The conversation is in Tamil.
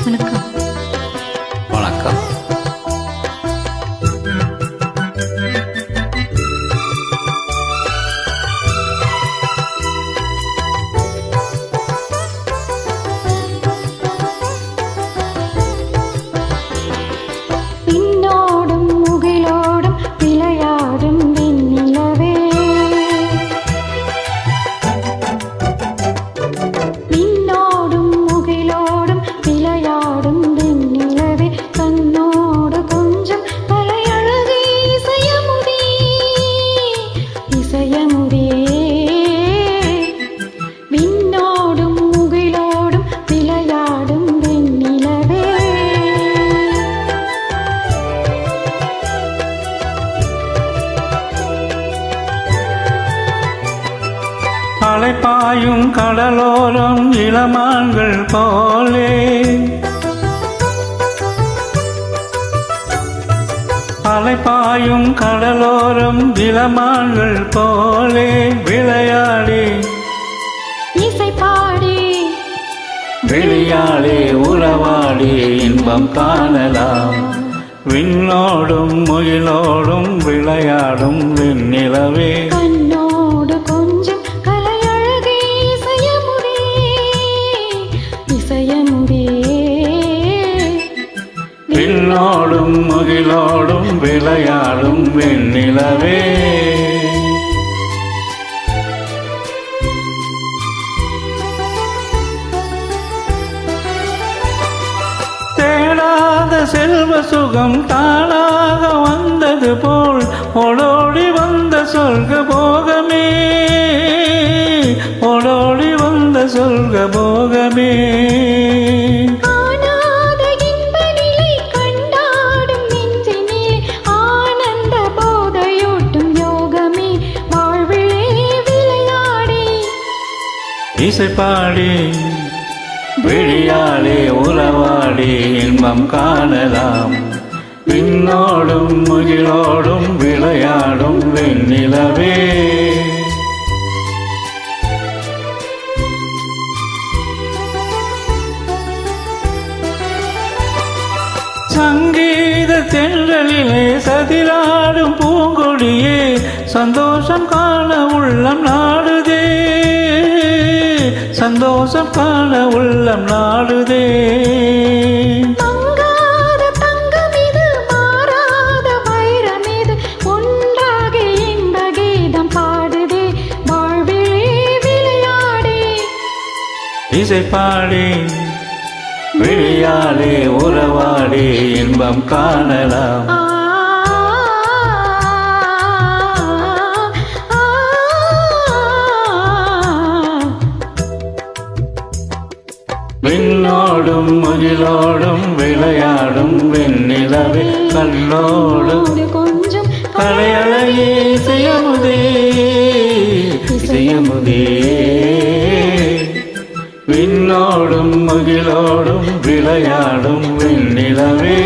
வணக்கம். வணக்கம். விண்ணோடும் முகிலோடும் விளையாடும் வெண்ணிலவே, விண்ணோடும் முகிலோடும் விளையாடும் வெண்ணிலவே, கண்ணோடு கொஞ்சம் கலையழகே இசையமுதே, இசையமுதே. விண்ணோடும் முகிலோடும் விளையாடும் வெண்ணிலவே. அலைப்பாயும் கடலோரம் இளமான்கள் போலே, அலைப்பாயும் கடலோரம் இளமான்கள் போலே விளையாடி இசை பாடி விளையாடி உறவாடி இன்பம் காணலாம். விண்ணோடும் முகிலோடும் விளையாடும் வெண்ணிலவே, கண்ணோடு கொஞ்சம் கலையழகே இசையமுதே, இசையமுதே. விண்ணோடும் முகிலோடும் விளையாடும் வெண்ணிலவே. தேடாத செல்வ சுகம் தானாக வந்தது போல் ஓடோடி வந்த சொல்க போகமே, ஓடோடி வந்த சொல்க போகமே. காணாத இன்ப நிலை கண்டாடும் நெஞ்சினிலே ஆனந்த போதையூட்டும் யோகமே, வாழ்விலே விளையாடி இசைப்பாடி விழியாலே உறவாடி இன்பம் காணலாம். விண்ணோடும் முகிலோடும் விளையாடும் வெண்ணிலவே. சங்கீத தென்றலிலே சதிராடும் பூங்கொடியே, சந்தோஷம் காண உள்ளம் நாடுதே, சந்தோஷம் காண உள்ளம் நாடுதே. மங்காத தங்கம் இது, மாறாத வைரம் இது, ஒன்றாக இன்ப கீதம் பாடுதே, வாழ்விலே விளையாடி இசைப்பாடி விழியாலே உறவாடி இன்பம் காணலாம். விண்ணோடும் முகிலோடும் விளையாடும் வெண்ணிலவே, கண்ணோடும் கொஞ்சம் கலையழகே இசையமுதே, இசையமுதே. விண்ணோடும் முகிலோடும் விளையாடும் வெண்ணிலவே.